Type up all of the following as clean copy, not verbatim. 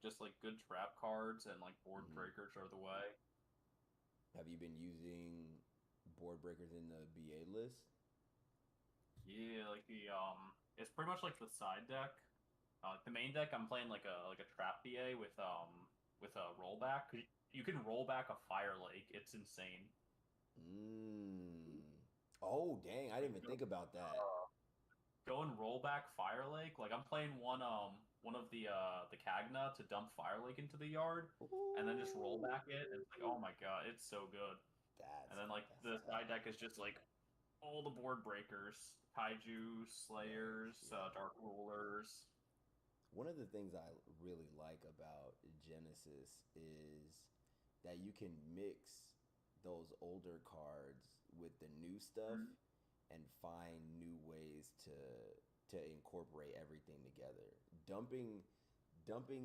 just like good trap cards and like board Hmm. breakers are the way. Have you been using board breakers in the BA list? Yeah, like it's pretty much like the side deck. Like the main deck, I'm playing like a trap BA with a rollback. 'Cause you can roll back a Fire Lake. It's insane. Mm. Oh, dang! I didn't Like even think about that. go and roll back Fire Lake. Like I'm playing one of the Kagna to dump Fire Lake into the yard, and then just roll back it. And it's like, oh Ooh, my God, it's so good. And then like that's the side tough. deck is just like all the board breakers, Kaiju, Right. Slayers, Yeah. Dark Rulers. One of the things I really like about Genesis is that you can mix those older cards with the new stuff Mhm. and find new ways to incorporate everything together. Dumping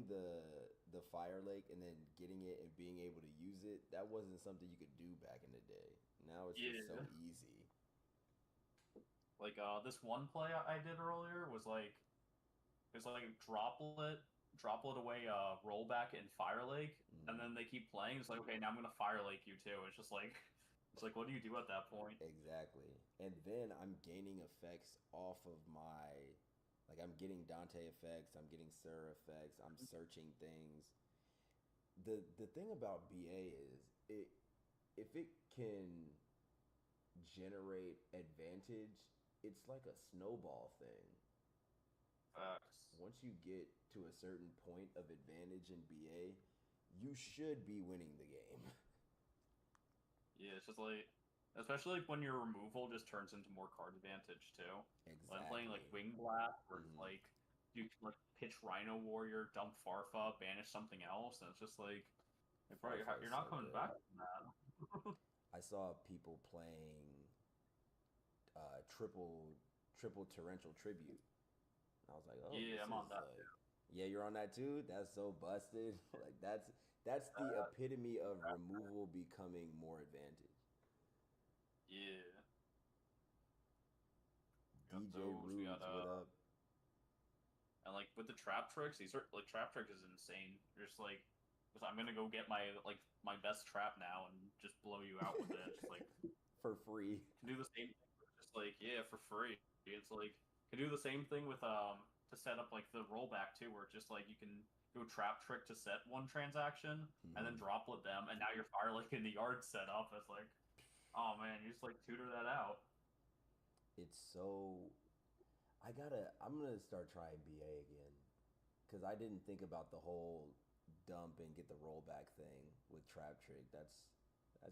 the Fire Lake and then getting it and being able to use it, that wasn't something you could do back in the day. Now it's just so Yeah. easy. Like this one play I did earlier was like droplet away rollback and Fire Lake, and Mhm. then they keep playing. It's like, okay, now I'm gonna Fire Lake you too. It's just like it's like what do you do at that point? Exactly. And then I'm gaining effects off of my, like I'm getting Dante effects, I'm getting Sir effects, I'm searching things. The thing about BA is it if it can generate advantage, it's like a snowball thing. Facts. Once you get to a certain point of advantage in BA, you should be winning the game. Yeah, it's just like especially like when your removal just turns into more card advantage too. When I'm playing like Exactly. Wing Blast, where it's Hmm. like you can like pitch Rhino Warrior, dump Farfa, banish something else, and it's just like bro, Farfa is you're not so coming back good. from that. I saw people playing triple torrential tribute. And I was like, oh, Yeah, this I'm on is that like, yeah, you're on that too. That's so busted. Like that's the too. epitome of removal becoming more advantage. Yeah, we got DJ those. We got Rubes, what up? and like with the trap tricks, these are like trap trick is insane. You're just like, 'cause I'm gonna go get my best trap now and just blow you out with it. Just like For free. can do the same thing. With just like yeah, for free. It's like can do the same thing with to set up like the rollback too, where it's just like you can go trap trick to set one transaction and then Hmm. droplet them, and now your fire like in the yard set up. It's like oh man, you just like tutor that out. It's so I'm gonna start trying BA again. Cause I didn't think about the whole dump and get the rollback thing with Trap Trick. That's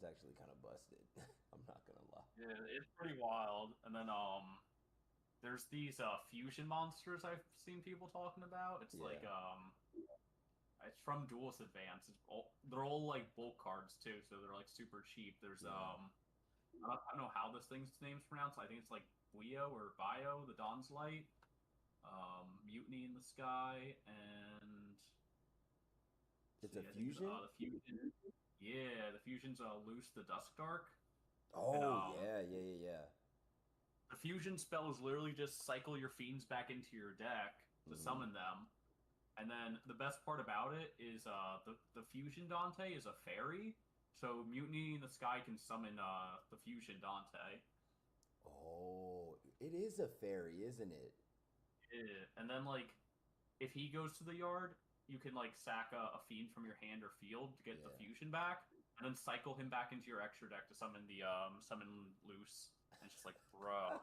actually kind of busted. I'm not gonna lie. Yeah, it's pretty wild. And then there's these fusion monsters I've seen people talking about. Yeah. It's from Duelist Advance. They're all like bulk cards too, so they're like super cheap. There's Hmm. I don't know how this thing's name's pronounced. I think it's like Buio or Bio, the Dawn's Light, Mutiny in the Sky, and let's It's a see, I think fusion? the fusion. Yeah, the fusion's Loose the Dusk Dark, and Oh yeah, yeah, yeah, yeah. the fusion spell is literally just cycle your fiends back into your deck to Hmm. summon them. And then the best part about it is the fusion Dante is a fairy, so Mutiny in the Sky can summon the fusion Dante. Oh, it is a fairy, isn't it? Yeah. And then like if he goes to the yard, you can like sack a fiend from your hand or field to get the Yeah. fusion back, and then cycle him back into your extra deck to summon the summon loose. And it's just like, bruh.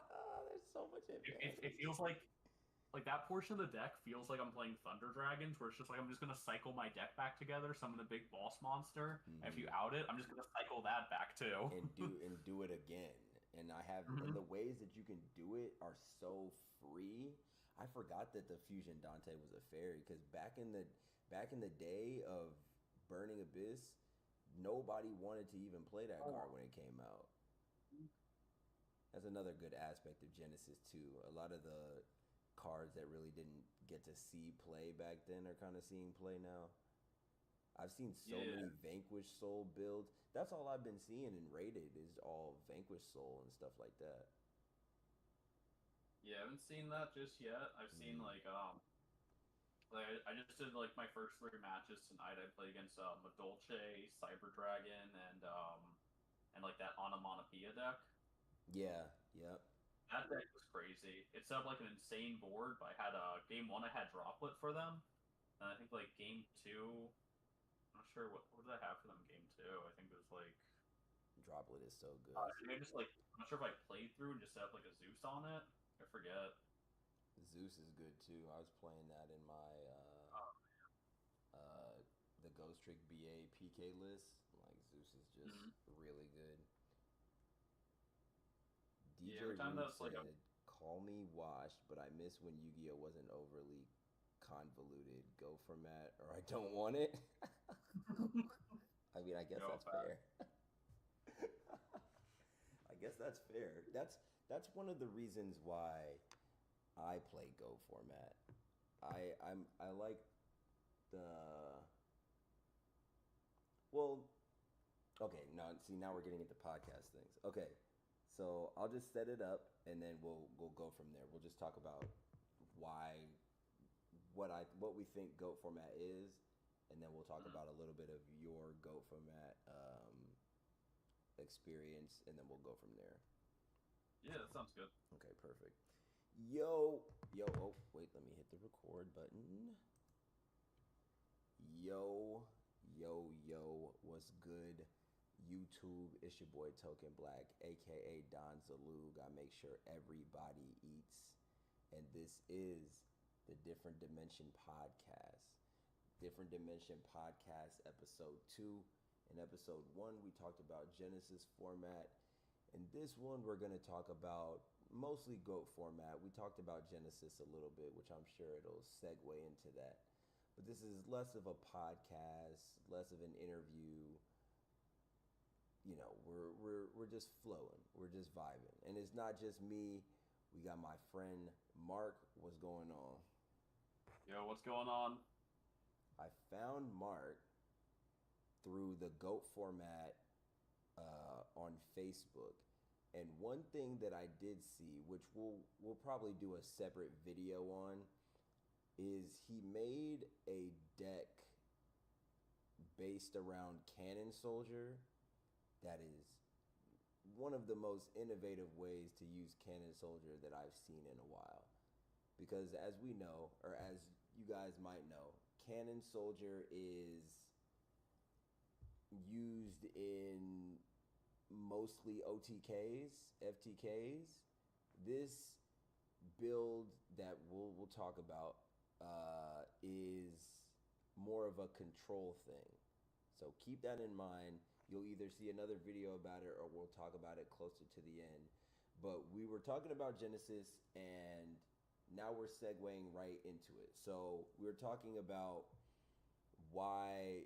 There's so much It advantage. feels like that portion of the deck feels like I'm playing Thunder Dragons, where it's just like I'm just gonna cycle my deck back together, summon a big boss monster, and if you Hmm. out it, I'm just gonna cycle that back too. And do it again. And the Mhm. ways that you can do it are so free. I forgot that the fusion Dante was a fairy because back in the day of Burning Abyss, nobody wanted to even play that card when it came out. That's another good aspect of Genesis too. A lot of the cards that really didn't get to see play back then are kind of seeing play now. I've seen so Yeah, many Vanquish Soul builds. That's all I've been seeing in Rated is all Vanquish Soul and stuff like that. yeah, I haven't seen that just yet. I've seen Mm. Like, I just did like my first three matches tonight. I played against Madolche, Cyber Dragon, and like that Onomatopoeia deck. Yeah, yep. That deck was crazy. It set up like an insane board. But I had game one, I had Droplet for them, and I think like game two, I'm not sure what did I have for them game two. I think it was like Droplet is so I good. think I just like I'm not sure if I played through and just set up like a Zeus on it. I forget. Zeus is good too. I was playing that in my Uh, uh, the Ghost Trick BA PK list. Like Zeus is just mhm. really good. Yeah, DJ every time Rude that's like a said, "Call me washed, but I miss when Yu-Gi-Oh wasn't overly convoluted. Go format, or I don't want it." I mean, I guess yo that's fair. I guess that's fair. That's one of the reasons why I play Go format. I like the well. Okay, now we're getting into podcast things. Okay, so I'll just set it up and then we'll go from there. We'll just talk about why what we think goat format is, and then we'll talk Mhm. about a little bit of your goat format experience, and then we'll go from there. Yeah, that sounds good. Okay, perfect. Yo, oh, wait, let me hit the record button. Yo, yo, what's good? YouTube, it's your boy Token Black, aka Don Zalug. I make sure everybody eats. And this is the Different Dimension Podcast. Different Dimension Podcast, episode 2. In episode 1, we talked about Genesis format. In this one, we're going to talk about mostly GOAT format. We talked about Genesis a little bit, which I'm sure it'll segue into that. But this is less of a podcast, less of an interview. You know, we're just flowing. We're just vibing. And it's not just me. We got my friend Mark. What's going on? Yo, what's going on? I found Mark through the GOAT format on Facebook. And one thing that I did see, which we'll probably do a separate video on, is he made a deck based around Cannon Soldier that is one of the most innovative ways to use Cannon Soldier that I've seen in a while. Because as we know, or as you guys might know, Cannon Soldier is used in mostly OTKs, FTKs. This build that we'll talk about is more of a control thing. So keep that in mind. You'll either see another video about it or we'll talk about it closer to the end. But we were talking about Genesis and now we're segueing right into it. So we were talking about why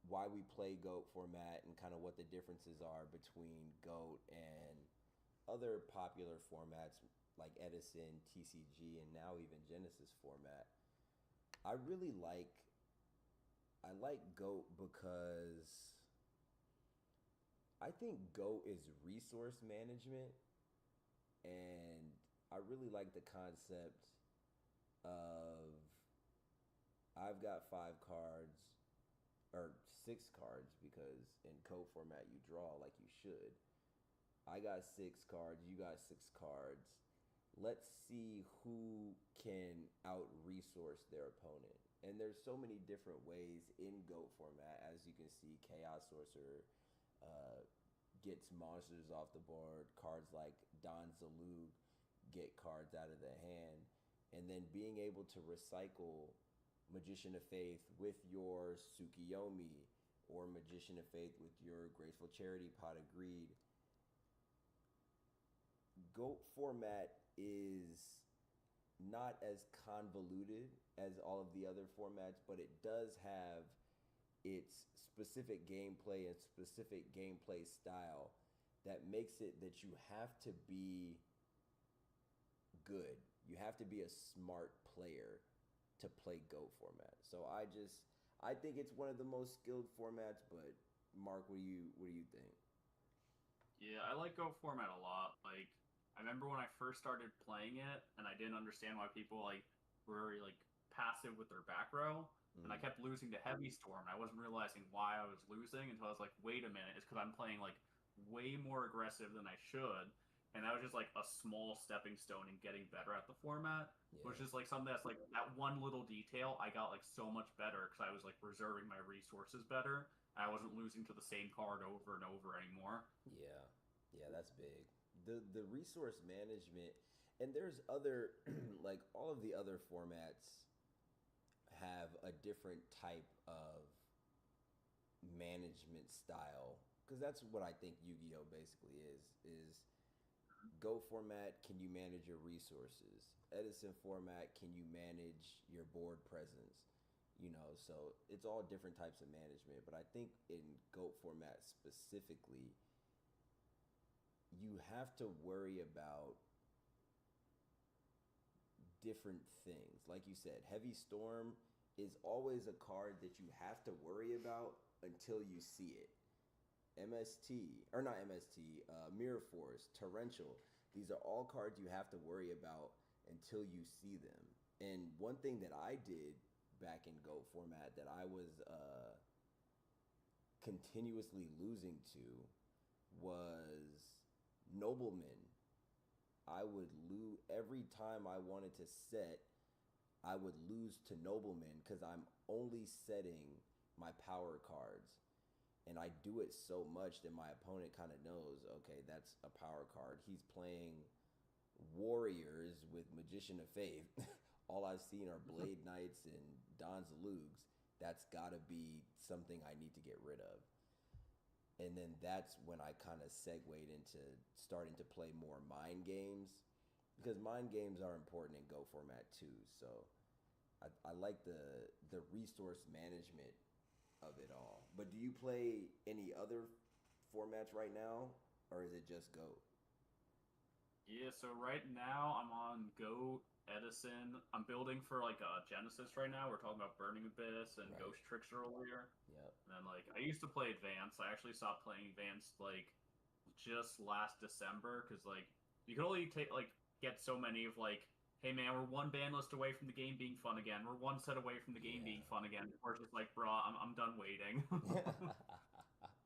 we play GOAT format and kind of what the differences are between GOAT and other popular formats like Edison, TCG, and now even Genesis format. I really I like GOAT because I think GOAT is resource management, and I really like the concept of I've got 5 cards or 6 cards because in code format you draw like you should. I got 6 cards, you got 6 cards. Let's see who can out resource their opponent. And there's so many different ways in GOAT format. As you can see, Chaos Sorcerer gets monsters off the board. Cards like Don Zalug get cards out of the hand. And then being able to recycle Magician of Faith with your Tsukiyomi or Magician of Faith with your Graceful Charity Pot of Greed. GOAT format is not as convoluted as all of the other formats, but it does have its specific gameplay and specific gameplay style that makes it that you have to be good. You have to be a smart player to play GOAT format. So I think it's one of the most skilled formats, but Mark, what do you think? Yeah, I like Go format a lot. Like, I remember when I first started playing it, and I didn't understand why people like were like passive with their back row, and I Mm. kept losing to Heavy Storm. And I wasn't realizing why I was losing until I was like, wait a minute, it's because I'm playing like way more aggressive than I should. And that was just like a small stepping stone in getting better at the format, which Yeah. is like something that's like that one little detail I got like so much better because I was like reserving my resources better. I wasn't losing to the same card over and over anymore. Yeah. Yeah, that's big. The resource management, and there's other like all of the other formats have a different type of management style, because that's what I think Yu-Gi-Oh basically is Go format, can you manage your resources? Edison format, can you manage your board presence? So it's all different types of management, but I think in GOAT format specifically, you have to worry about different things. Like you said, Heavy Storm is always a card that you have to worry about until you see it. MST, or not MST, Mirror Force, Torrential. These are all cards you have to worry about until you see them. And one thing that I did back in GOAT format that I was continuously losing to was Noblemen. I would lose every time I wanted to set. I would lose to Noblemen because I'm only setting my power cards, and I do it so much that my opponent kind of knows, okay, that's a power card. He's playing Warriors with Magician of Faith. All I've seen are Blade Knights and Don's Lugs. That's got to be something I need to get rid of. And then that's when I kind of segued into starting to play more mind games, because mind games are important in Go format too. So I like the resource management of it all. But do you play any other formats right now, or is it just Go? Yeah, so right now I'm on Go Edison. I'm building for like Genesis right now. We're talking about Burning Abyss and Right. Ghost Tricks earlier. Yep. And then like I used to play Advanced. I actually stopped playing Advanced like just last December because like you could only take like get so many of like, hey man, we're one ban list away from the game being fun again. We're one set away from the game being fun again. Or it's just like, bro, I'm done waiting. Yeah.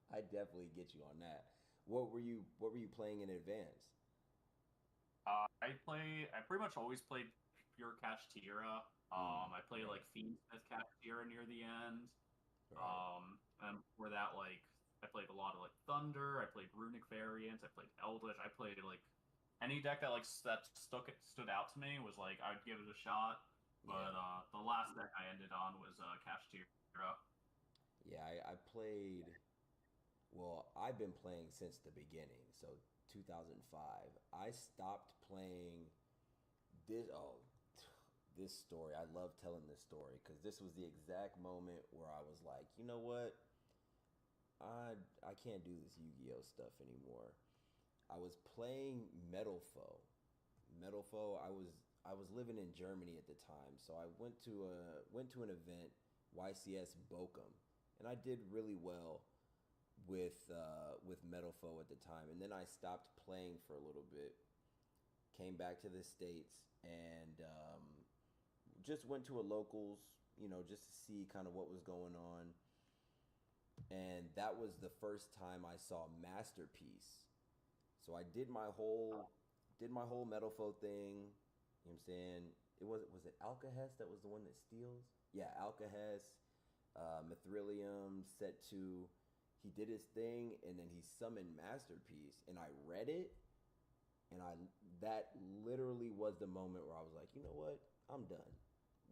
I definitely get you on that. What were you playing in advance? I pretty much always played pure Kashtira. I played Right. like Fiendsmith Kashtira near the end. Right. And before that, like I played a lot of like Thunder. I played Runic variants. I played Eldritch. I played like any deck that like that stood out to me was like I'd give it a shot. Yeah. But the last deck I ended on was Kashtira. Yeah, I played. Well, I've been playing since the beginning, so 2005. I stopped playing this. Oh, this story. I love telling this story because this was the exact moment where I was like, you know what? I can't do this Yu-Gi-Oh stuff anymore. I was playing Metal Foe. Metal Foe. I was living in Germany at the time, so I went to an event, YCS Bochum, and I did really well with Metal Foe at the time. And then I stopped playing for a little bit, came back to the States, and just went to a locals, just to see kind of what was going on. And that was the first time I saw Masterpiece. So I did my whole Metal Foe thing. You know what I'm saying? Was it Alcahest that was the one that steals? Yeah, Alcahest, Mithrilium, set two. He did his thing, and then he summoned Masterpiece, and I read it, and that literally was the moment where I was like, you know what? I'm done.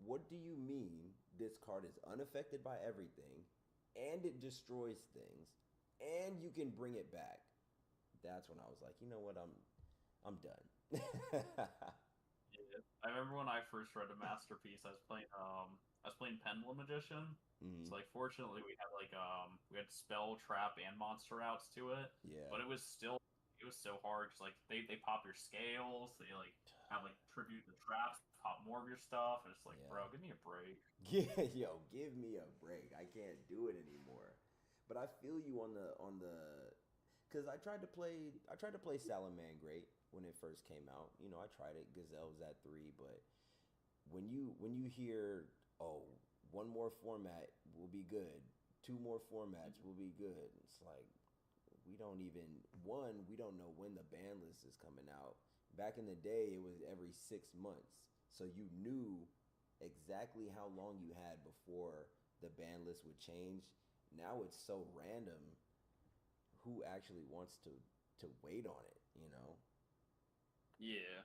What do you mean this card is unaffected by everything, and it destroys things, and you can bring it back? That's when I was like, you know what? I'm done. Yeah. I remember when I first read a Masterpiece, I was playing Pendulum Magician. Hmm. So like fortunately we had spell, trap, and monster routes to it. Yeah. But it was so hard because like they pop your scales, they like have like tribute the traps, pop more of your stuff, and it's like, Yeah. bro, give me a break. Yeah, yo, give me a break. I can't do it anymore. But I feel you on the because I tried to play Salamangreat when it first came out. I tried it. Gazelle was at 3, but when you hear, oh, one more format will be good, two more formats will be good, it's like we don't even we don't know when the ban list is coming out. Back in the day, it was every 6 months, so you knew exactly how long you had before the ban list would change. Now it's so random. Who actually wants to wait on it? You know, Yeah.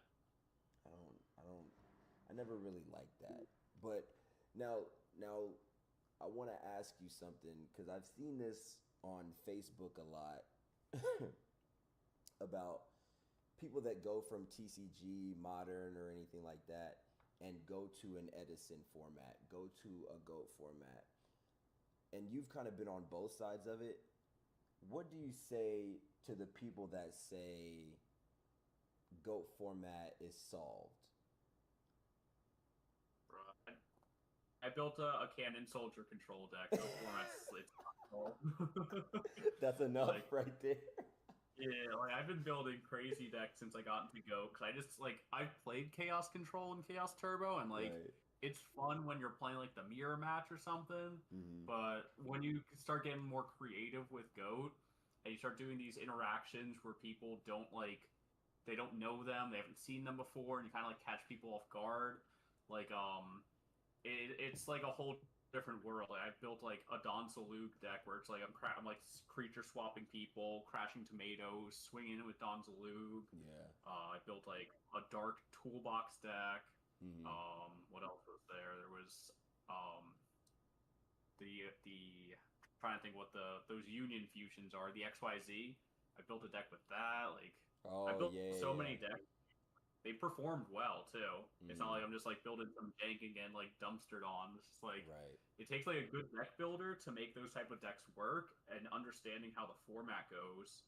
I never really liked that. But now I want to ask you something because I've seen this on Facebook a lot about people that go from TCG, modern, or anything like that, and go to an Edison format, go to a GOAT format, and you've kind of been on both sides of it. What do you say to the people that say GOAT format is solved? Right. I built a cannon soldier control deck. The format's That's enough like right there. yeah, like I've been building crazy decks since I got into Go because I just like I've played Chaos Control and Chaos Turbo and like Right. it's fun when you're playing like the mirror match or something, Hmm. but when you start getting more creative with Goat and you start doing these interactions where people don't like they don't know them, they haven't seen them before, and you kind of like catch people off guard, like it's like a whole different world. Like, I've built like a Don Salug deck where it's like I'm like creature swapping people, crashing tomatoes, swinging it with Don Salug. Yeah. I built like a dark toolbox deck. Hmm. What else was there? There was the trying to think what those union fusions are. The XYZ. I built a deck with that. Like I Oh built yeah, yeah, so yeah. many decks. They performed well too. It's not Hmm. like I'm just like building some jank again, like dumpstered on. It's just like Right. it takes like a good deck builder to make those type of decks work and understanding how the format goes.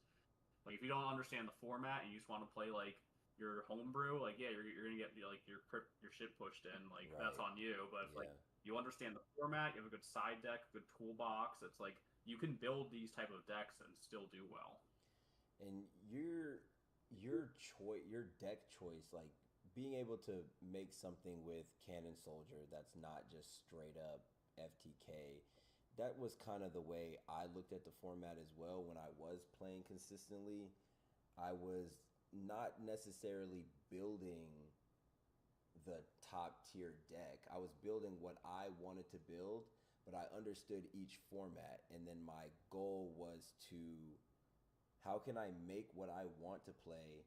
Like if you don't understand the format and you just want to play like your homebrew, like yeah, you're gonna get like your shit pushed in. Like that's Right. on you. But if like Yeah. you understand the format, you have a good side deck, a good toolbox. It's like you can build these type of decks and still do well. And your deck choice, like being able to make something with Cannon Soldier that's not just straight up FTK, that was kind of the way I looked at the format as well when I was playing consistently. I was not necessarily building the top tier deck. I was building what I wanted to build, but I understood each format, and then my goal was to how can I make what I want to play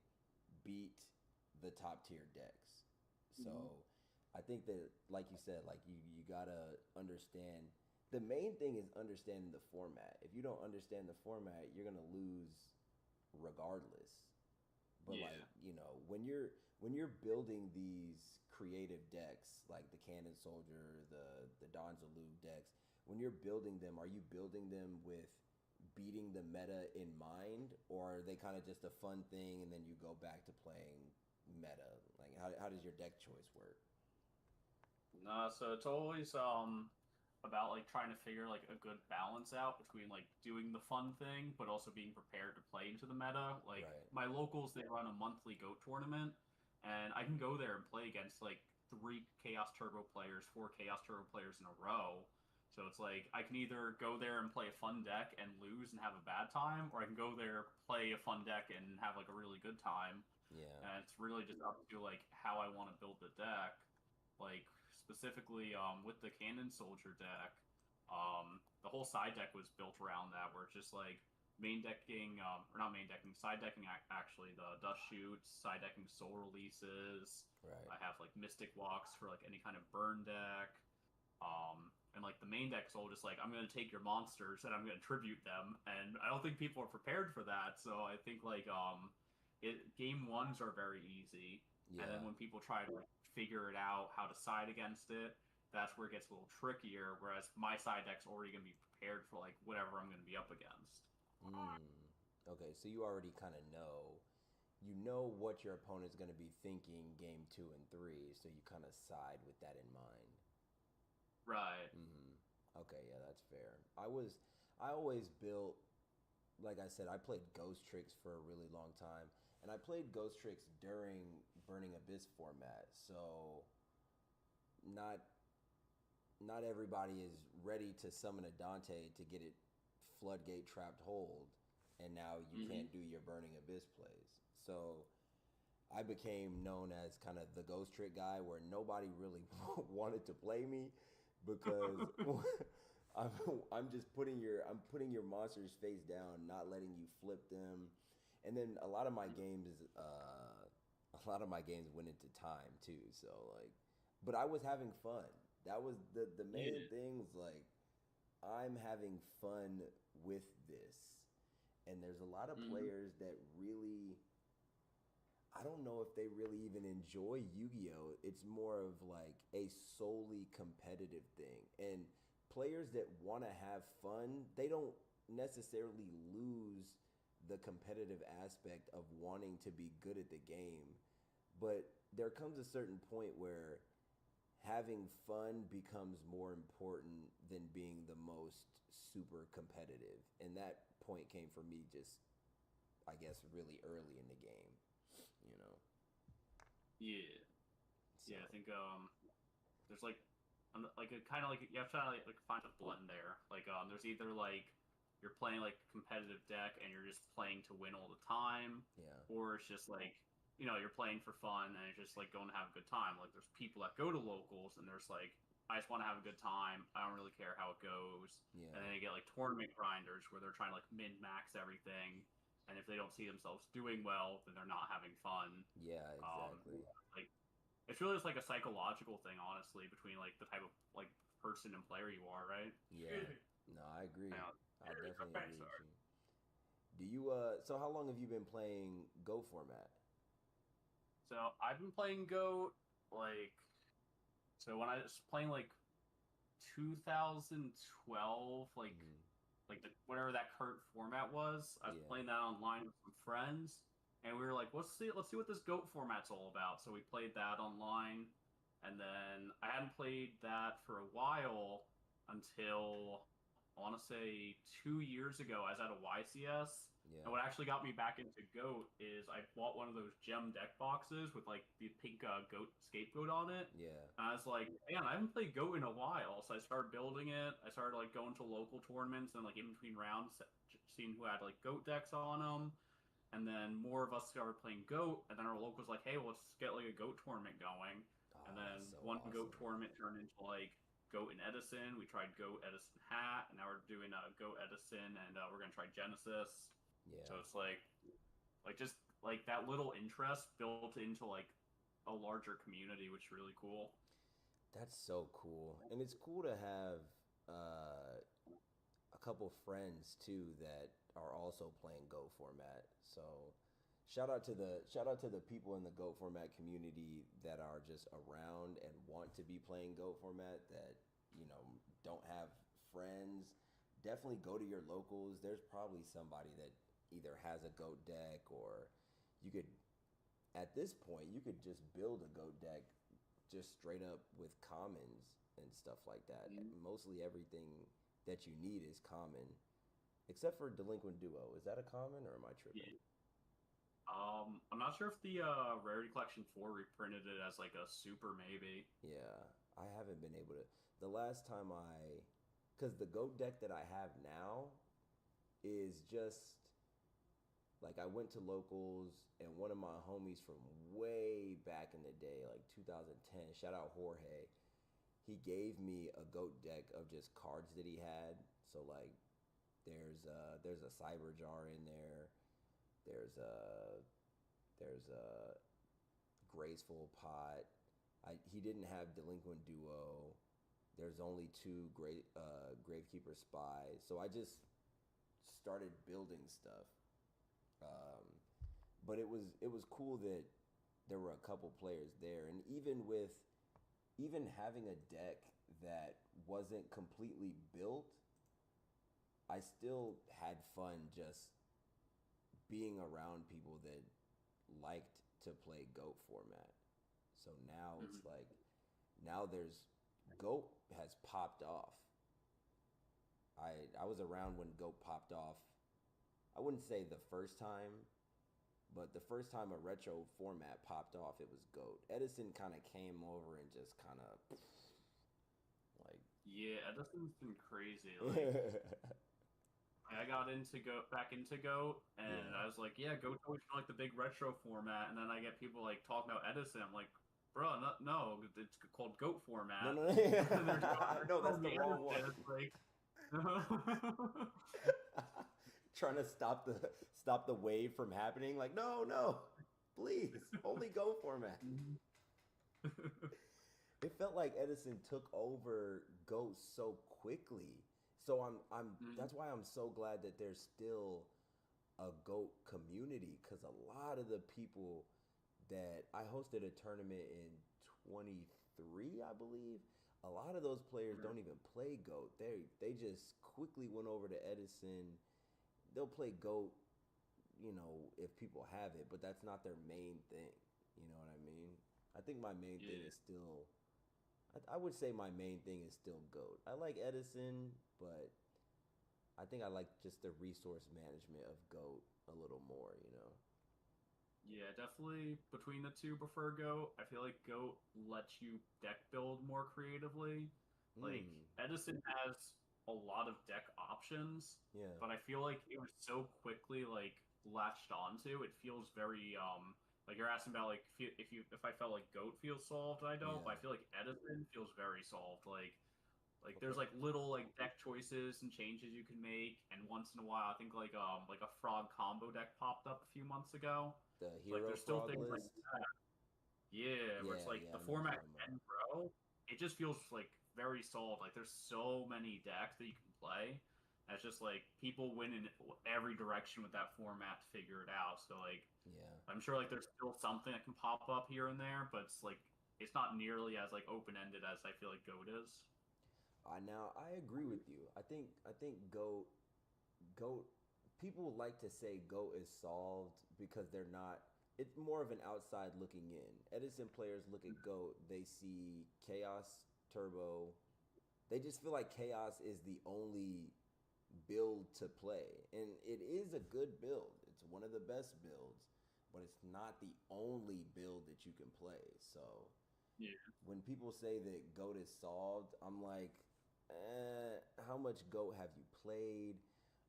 beat the top tier decks? So Mm-hmm. I think that, like you said, like you gotta understand. The main thing is understanding the format. If you don't understand the format, you're gonna lose regardless. But like Yeah. when you're building these creative decks like the Cannon Soldier, the Don Zalug decks, when you're building them, are you building them with beating the meta in mind, or are they kind of just a fun thing and then you go back to playing meta? Like how does your deck choice work? No, so it's always about like trying to figure like a good balance out between like doing the fun thing but also being prepared to play into the meta. Like Right. my locals, they run a monthly GOAT tournament, and I can go there and play against like three Chaos Turbo players, four Chaos Turbo players in a row. So it's like I can either go there and play a fun deck and lose and have a bad time, or I can go there, play a fun deck and have like a really good time. Yeah. And it's really just up to like how I want to build the deck. Like specifically with the Cannon Soldier deck, the whole side deck was built around that, where it's just like main decking, or not main decking, side decking actually the dust shoots, side decking soul releases. Right. I have like Mystic Walks for like any kind of burn deck. And like the main deck's all just like I'm gonna take your monsters and I'm gonna tribute them, and I don't think people are prepared for that. So I think like game ones are very easy, and then Yeah. when people try to like figure it out how to side against it, that's where it gets a little trickier. Whereas my side deck's already gonna be prepared for like whatever I'm gonna be up against. Mm. Okay, so you already kind of know. You know what your opponent's going to be thinking game 2 and 3, so you kind of side with that in mind. Right. Hmm. Okay, yeah, that's fair. I always built, like I said, I played Ghost Tricks for a really long time, and I played Ghost Tricks during Burning Abyss format. So not not everybody is ready to summon a Dante to get it floodgate trapped hold, and now you Mm-hmm. can't do your burning abyss plays. So I became known as kind of the ghost trick guy, where nobody really wanted to play me because I'm, I'm putting your monsters face down, not letting you flip them, and then a lot of my games went into time too. So like, but I was having fun. That was the main Yeah. thing, was like, I'm having fun with this. And there's a lot of Mm-hmm. players that really, I don't know if they really even enjoy Yu-Gi-Oh. It's more of like a solely competitive thing. And players that want to have fun, they don't necessarily lose the competitive aspect of wanting to be good at the game. But there comes a certain point where having fun becomes more important than being the most super competitive. And that point came for me just, I guess, really early in the game, you know? Yeah. So, Yeah. I think there's like a kind of like you have to like find a blend there. Like there's either like you're playing like a competitive deck and you're just playing to win all the time, yeah. or it's just like you're playing for fun and it's just like going to have a good time. Like there's people that go to locals and there's like I just want to have a good time. I don't really care how it goes. And Yeah. then you get like tournament grinders where they're trying to like min max everything, and if they don't see themselves doing well, then they're not having fun. Yeah, Um, exactly. like it's really just like a psychological thing, honestly, between like the type of like person and player you are, right? Yeah. No, I agree. I definitely agree with Sorry. you. Do you so how long have you been playing Go format? So I've been playing Go like when I was playing like 2012, Mm, whatever that current format was. I was yeah. playing that online with some friends, and we were like, let's see what this goat format's all about. So we played that online, and then I hadn't played that for a while until I want to say 2 years ago. I was at a YCS, and Yeah. what actually got me back into goat is I bought one of those gem deck boxes with like the pink goat scapegoat on it. Yeah. And I was like, man, I haven't played Goat in a while. So I started building it. I started like going to local tournaments and like in between rounds, seeing who had like Goat decks on them. And then more of us started playing Goat. And then our locals like, hey, well, let's get like a Goat tournament going. And Oh, that's then so one Goat awesome. tournament turned into like Goat and Edison. We tried Goat Edison Hat, and now we're doing Goat Edison, and we're gonna try Genesis. Yeah. So it's like just like that little interest built into like a larger community, which is really cool. That's so cool. And it's cool to have a couple friends too that are also playing Go format. So shout out to the people in the Go format community that are just around and want to be playing Go format, that, you know, don't have friends. Definitely go to your locals. There's probably somebody that either has a goat deck, or you could, at this point, you could just build a goat deck just straight up with commons and stuff like that. Mm-hmm. Mostly everything that you need is common, except for Delinquent Duo. Is that a common, or am I tripping? Yeah. I'm not sure if the Rarity Collection 4 reprinted it as like a super maybe. Yeah, I haven't been able to. The last time because the goat deck that I have now is just like, I went to locals, and one of my homies from way back in the day, like 2010, shout out Jorge, he gave me a goat deck of just cards that he had. So like, there's a cyber jar in there. There's a there's a graceful pot. He didn't have delinquent duo. There's only two great gravekeeper spies. So I just started building stuff. Um, but it was cool that there were a couple players there, and even having a deck that wasn't completely built, I still had fun just being around people that liked to play goat format. So now Mhm. it's like, now there's goat has popped off. I was around when goat popped off. I wouldn't say the first time, But the first time a retro format popped off, it was GOAT. Edison kind of came over and just kind of like Yeah, Edison's been crazy. Like I got into go back into Goat, and yeah. I was like, yeah, Goat's always been like the big retro format, and then I get people like talking about Edison. I'm like, bro, no, no, it's called Goat No, format. no, And they're no, that's calling the me wrong one. Edison. It's like, Trying to stop the wave from happening. Like, no, no, please, only Go format. It felt like Edison took over Go so quickly. So I'm that's why I'm so glad that there's still a GOAT community because a lot of the people that I hosted a tournament in 23, I believe. A lot of those players don't even play GOAT. They just quickly went over to Edison. They'll play GOAT, if people have it, but that's not their main thing. You know what I mean? I think my main thing yeah, is still. I would say my main thing is still GOAT. I like Edison, but I think I like just the resource management of GOAT a little more. yeah, definitely between the two prefer Goat. I feel like Goat lets you deck build more creatively. Like Mm, Edison has a lot of deck options, yeah, but I feel like it was so quickly like latched onto. It feels very like you're asking about like if I felt like Goat feels solved, I don't. yeah. But I feel like Edison feels very solved. Like there's Okay. like little like deck choices and changes you can make, and once in a while I think like a frog combo deck popped up a few months ago. The So like hero there's still frog things like list. yeah, where it's Yeah, like yeah, the I know what you're format talking about. can grow. It just feels like very solid. Like there's so many decks that you can play. And it's just like people win in every direction with that format to figure it out. So like Yeah. I'm sure like there's still something that can pop up here and there, but it's like it's not nearly as like open ended as I feel like Goat is. I agree with you. I think goat people like to say goat is solved because they're not. It's more of an outside looking in. Edison players look at goat, they see chaos turbo. They just feel like chaos is the only build to play, and it is a good build. It's one of the best builds, but it's not the only build that you can play. So Yeah. when people say that GOAT is solved, I'm like, how much GOAT have you played?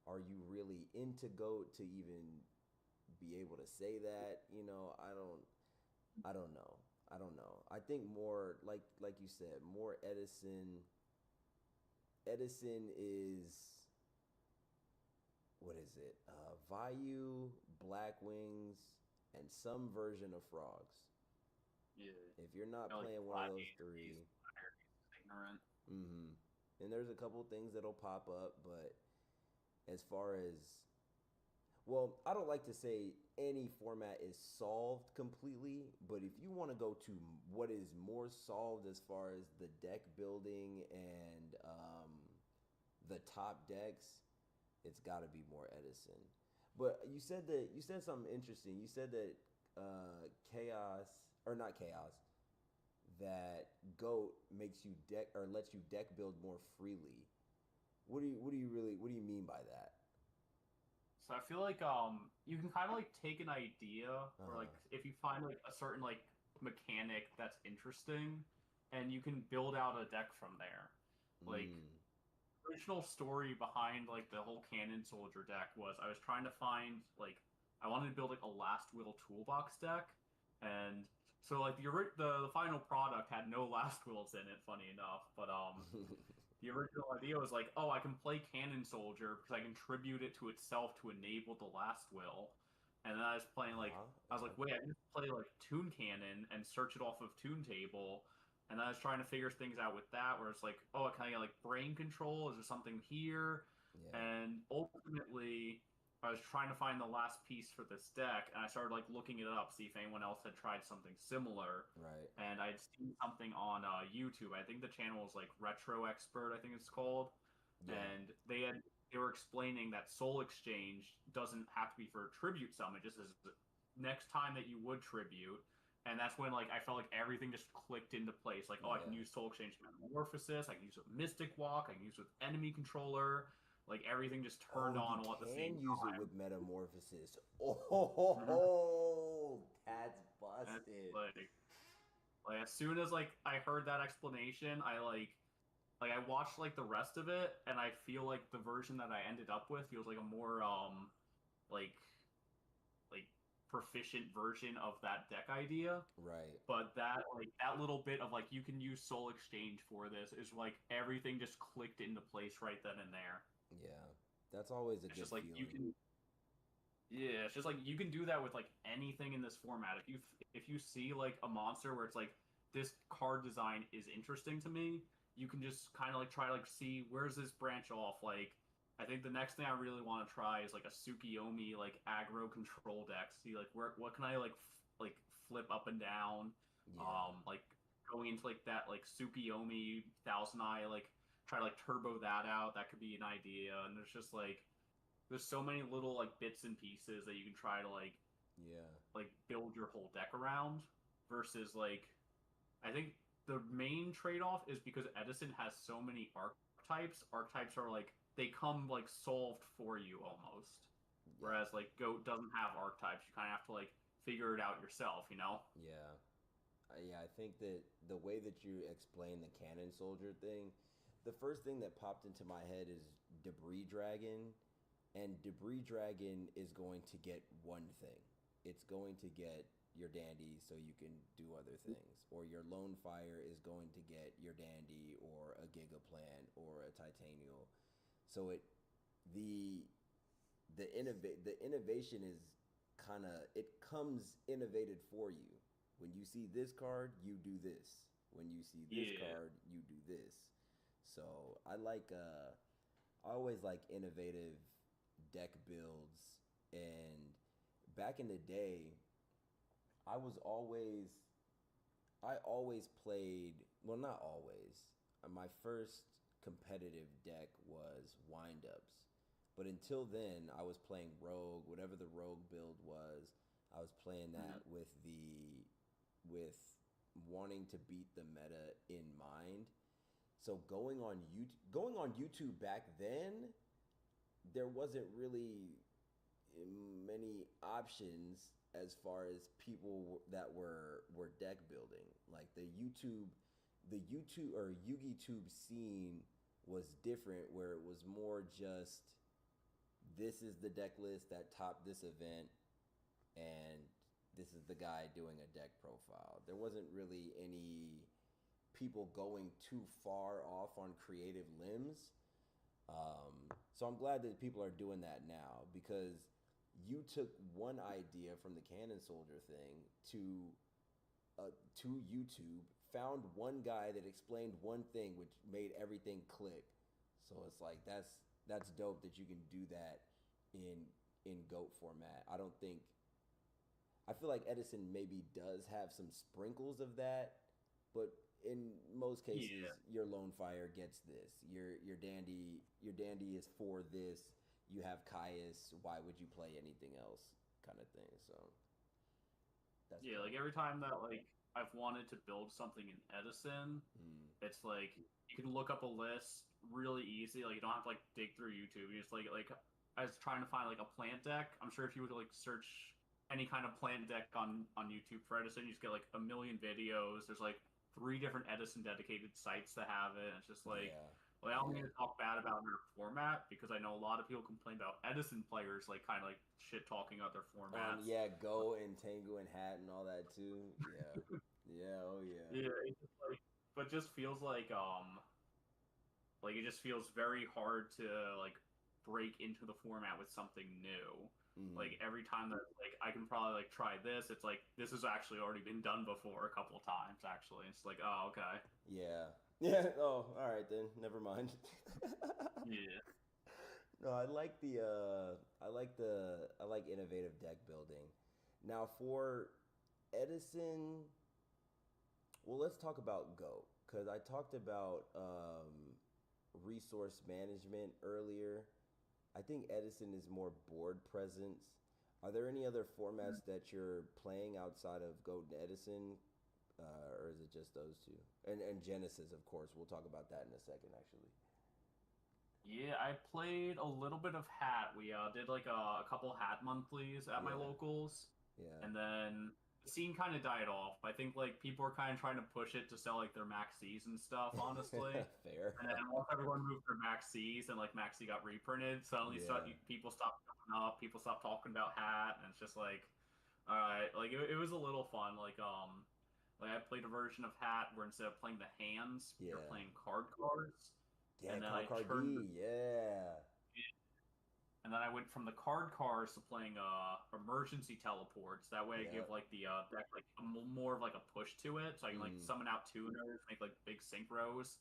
Are you really into GOAT to even be able to say that? I don't know. I don't know. I think more like you said, more Edison. Edison is what is it? Vayu, Black Wings, and some version of Frogs. Yeah. If you're not Like playing one of those gladiators, three, ignorant. mm-hmm. And there's a couple things that'll pop up, but as far as well, I don't like to say any format is solved completely, but if you want to go to what is more solved as far as the deck building and the top decks, it's got to be more Edison. But you said something interesting. You said that chaos or not chaos that goat makes you deck or lets you deck build more freely. What do you mean by that? So I feel like you can kind of like take an idea Uh or huh. like if you find like a certain like mechanic that's interesting and you can build out a deck from there. Like Mm. original story behind like the whole cannon soldier deck was I was trying to find like I wanted to build like a last will toolbox deck and so like the final product had no last wills in it funny enough but the original idea was like, oh, I can play Cannon Soldier because I can tribute it to itself to enable the last will. And then I was playing like Huh? I was like, wait, I can just play like Toon Cannon and search it off of Toon Table. And then I was trying to figure things out with that, where it's like, oh, can I get like brain control? Is there something here? Yeah. And ultimately, I was trying to find the last piece for this deck, and I started like looking it up, see if anyone else had tried something similar Right. and I'd seen something on YouTube. I think the channel was like Retro Expert, I think it's called, Yeah. and they were explaining that Soul Exchange doesn't have to be for a tribute summon, just as the next time that you would tribute. And that's when like I felt like everything just clicked into place. Like, oh, I can Yeah. use Soul Exchange Metamorphosis, I can use it with Mystic Walk, I can use it with Enemy Controller. like everything just turned Oh, you on all at the same can use it time. with metamorphosis. Mhm. Oh, that's And it's busted. like as soon as like I heard that explanation, I watched like the rest of it, and I feel like the version that I ended up with feels like a more like like proficient version of that deck idea. Right. But that little bit of like you can use Soul Exchange for this is like everything just clicked into place right then and there. Yeah. That's always a It's good just like you feeling. can Yeah, it's just like you can do that with like anything in this format. If you see like a monster where it's like this card design is interesting to me, you can just kind of like try to like see where's this branch off. Like I think the next thing I really want to try is like a Tsukiyomi like aggro control deck. See like where what can I like flip up and down. Yeah. Like going into like that like Tsukiyomi Thousand Eye like try to like turbo that out. That could be an idea. And there's so many little like bits and pieces that you can try to Yeah. build your whole deck around versus like I think the main trade-off is because Edison has so many archetypes. Archetypes are like they come like solved for you almost. Yeah. Whereas like Goat doesn't have archetypes. You kind of have to like figure it out yourself, you know? Yeah. Yeah, I think that the way that you explain the cannon soldier thing, the first thing that popped into my head is Debris Dragon, and Debris Dragon is going to get one thing. It's going to get your dandy so you can do other things, or your Lone Fire is going to get your dandy or a Gigaplant or a Titanial. So the the innovation is kind of it comes innovated for you. When you see this card, you do this. When you see this Yeah. card, you do this. So I always like innovative deck builds. And back in the day, I was always I always played, well, not always. My first competitive deck was windups. But until then, I was playing Rogue, whatever the Rogue build was. I was playing Mm-hmm. that with wanting to beat the meta in mind. So going on YouTube back then, there wasn't really many options as far as people that were deck building. Like the YouTube or YugiTube scene was different, where it was more just this is the deck list that topped this event, and this is the guy doing a deck profile. There wasn't really any people going too far off on creative limbs. So I'm glad that people are doing that now, because you took one idea from the Cannon Soldier thing to YouTube, found one guy that explained one thing, which made everything click. So it's like that's dope that you can do that in GOAT format. I feel like Edison maybe does have some sprinkles of that, but in most cases, Yeah. your Lone Fire gets this. Your dandy is for this. You have Caius. Why would you play anything else? Kind of thing. So that's Yeah, like dope. every time that like I've wanted to build something in Edison, Mm, it's like you can look up a list really easy. Like you don't have to like dig through YouTube. You just like I was trying to find like a plant deck. I'm sure if you would like search any kind of plant deck on YouTube for Edison, you just get like a million videos. There's like three different Edison dedicated sites to have it. And it's just like yeah, well, I don't yeah. mean to talk bad about their format because I know a lot of people complain about Edison players like kind of like shit talking about their On formats. yeah, Go and Tengu and Hat and all that too. Yeah, yeah. Oh yeah. Yeah, it just but just feels like it just feels very hard to like break into the format with something new. Hmm. Like every time that like I can probably like try this, it's like this has actually already been done before a couple of times actually. It's like oh okay, Yeah. Yeah. Oh, all right then. Never mind. yeah, No, I like innovative deck building. Now for Edison, well, let's talk about Go, because I talked about resource management earlier. I think Edison is more board presence. Are there any other formats that you're playing outside of Go and Edison, or is it just those two? And Genesis, of course. We'll talk about that in a second, actually. yeah. I played a little bit of Hat. We did like a couple Hat monthlies at my Yeah, locals, yeah. and then the scene kind of died off. I think like people were kind of trying to push it to sell like their maxis and stuff, honestly. Fair. And then once everyone moved their maxis and like maxi got reprinted, suddenly Yeah, people stopped showing up. People stopped talking about Hat, and it's just like, all right, like it was a little fun. Like I played a version of Hat where instead of playing the hands, you're yeah. playing card cards, Yeah, and then Car I Car turned D, yeah. and then I went from the card cars to playing emergency teleports. That way, I give Yep. like the deck like more of like a push to it, so I can like Mm. summon out tuners, make like big synchros,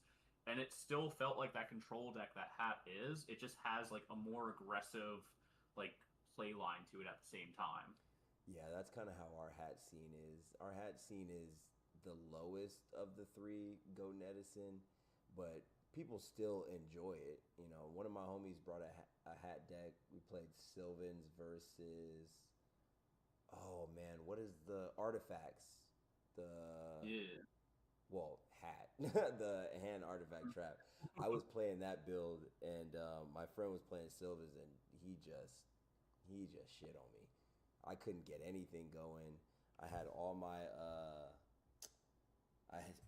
and it still felt like that control deck that Hat is. It just has like a more aggressive like play line to it at the same time. Yeah, that's kind of how our hat scene is. Our hat scene is the lowest of the three Go Edison, but people still enjoy it. You know, one of my homies brought a hat deck. We played Sylvans versus, oh man, what is the artifacts? The Yeah. hat, the hand artifact trap. I was playing that build, and my friend was playing Sylvans, and he just shit on me. I couldn't get anything going. I had all my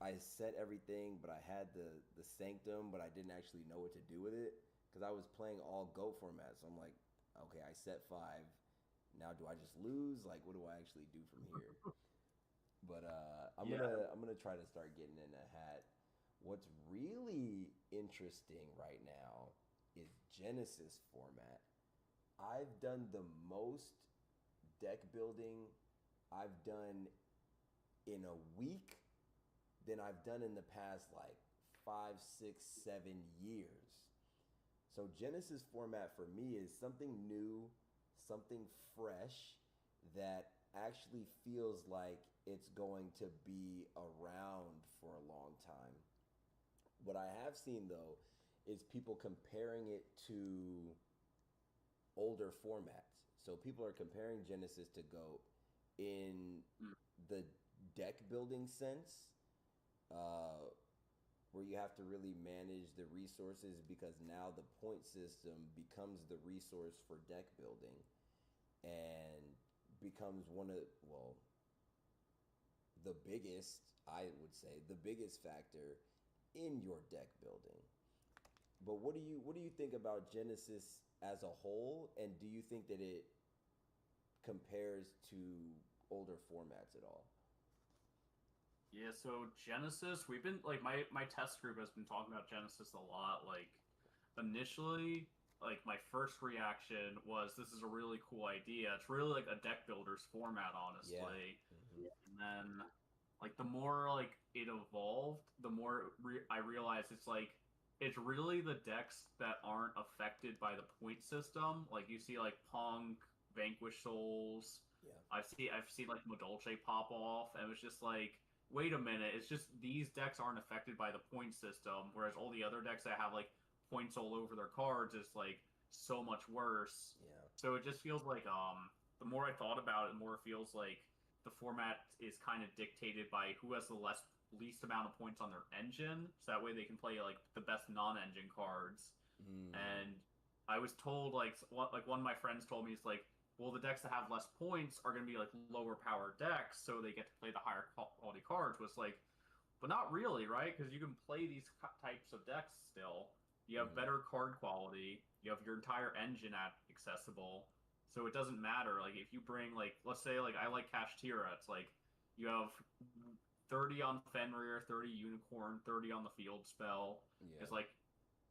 I set everything, but I had the sanctum, but I didn't actually know what to do with it because I was playing all go format. So I'm like, okay, I set 5. Now do I just lose? Like, what do I actually do from here? But I'm Yeah. gonna try to start getting in a hat. What's really interesting right now is Genesis format. I've done the most deck building I've done in a week than I've done in the past like 5, 6, 7 years. So Genesis format for me is something new, something fresh that actually feels like it's going to be around for a long time. What I have seen though is people comparing it to older formats. So people are comparing Genesis to Go in Mm. the deck building sense, uh, where you have to really manage the resources because now the point system becomes the resource for deck building and becomes one of, well, the biggest, I would say, the biggest factor in your deck building. But what do you think about Genesis as a whole, and do you think that it compares to older formats at all? Yeah, so Genesis, we've been like my test group has been talking about Genesis a lot. Like initially, like my first reaction was this is a really cool idea. It's really like a deck builder's format, Yeah. honestly. Hmm. And then like the more like it evolved, the more I realized it's really the decks that aren't affected by the point system. Like you see like Punk, Vanquish Souls. Yeah. I've seen like Modolce pop off, and it was just like, wait a minute, it's just these decks aren't affected by the point system, whereas all the other decks that have like points all over their cards is like so much worse. Yeah. So it just feels like the more I thought about it, the more it feels like the format is kind of dictated by who has the least amount of points on their engine, so that way they can play like the best non-engine cards. Mm. And I was told like one of my friends told me it's like, well, the decks that have less points are going to be like lower power decks, so they get to play the higher quality cards. Was like, but not really, right? Because you can play these types of decks still. You have Mm. better card quality. You have your entire engine at accessible, so it doesn't matter. Like if you bring like, let's say like I like Kashtira, it's like you have 30 on Fenrir, 30 Unicorn, 30 on the field spell. Yeah. It's like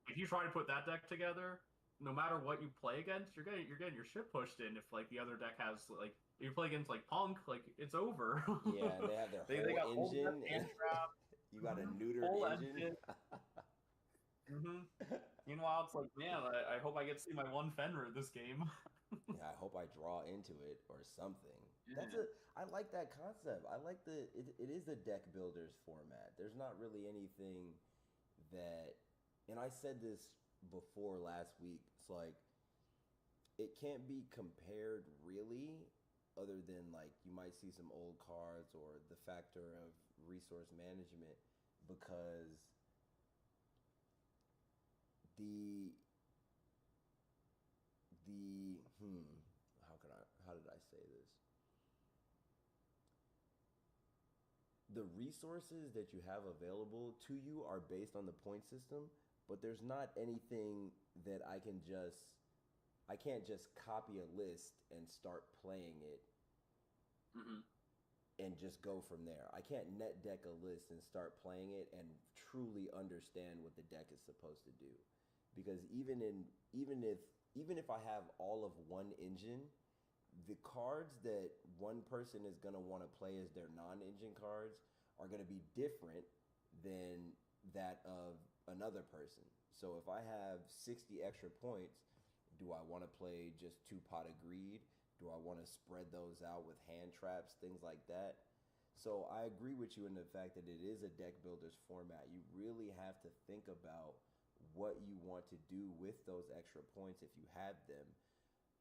if you try to put that deck together, no matter what you play against, you're getting your shit pushed in. If like the other deck has like you play against like Punk, like it's over. Yeah, and they have their they whole got full engine. hand trap, You got a neutered full engine. engine. Mm-hmm. Meanwhile, it's like, man, I hope I get to see my one Fenrir this game. Yeah, I hope I draw into it or something. That's Yeah. a I like that concept. I like it is a deck builders format. There's not really anything that, and I said this before last week. It's like it can't be compared really, other than like you might see some old cards or the factor of resource management, because the say this? The resources that you have available to you are based on the point system, but there's not anything that I can't just copy a list and start playing it Mm-hmm. and just go from there. I can't net deck a list and start playing it and truly understand what the deck is supposed to do. Because even if I have all of one engine, the cards that one person is going to want to play as their non-engine cards are going to be different than that of another person. So if I have 60 extra points, do I want to play just 2 Pot of Greed? Do I want to spread those out with hand traps, things like that? So I agree with you in the fact that it is a deck builder's format. You really have to think about what you want to do with those extra points if you have them.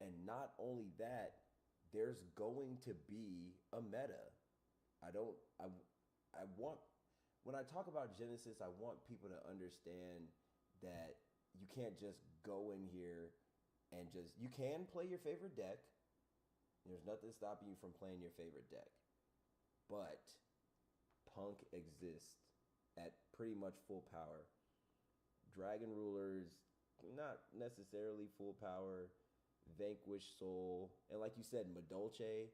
And not only that, there's going to be a meta. I want, when I talk about Genesis, I want people to understand that you can't just go in here and you can play your favorite deck. There's nothing stopping you from playing your favorite deck. But Punk exists at pretty much full power. Dragon Rulers, not necessarily full power. Vanquish Soul, and like you said, Madolche,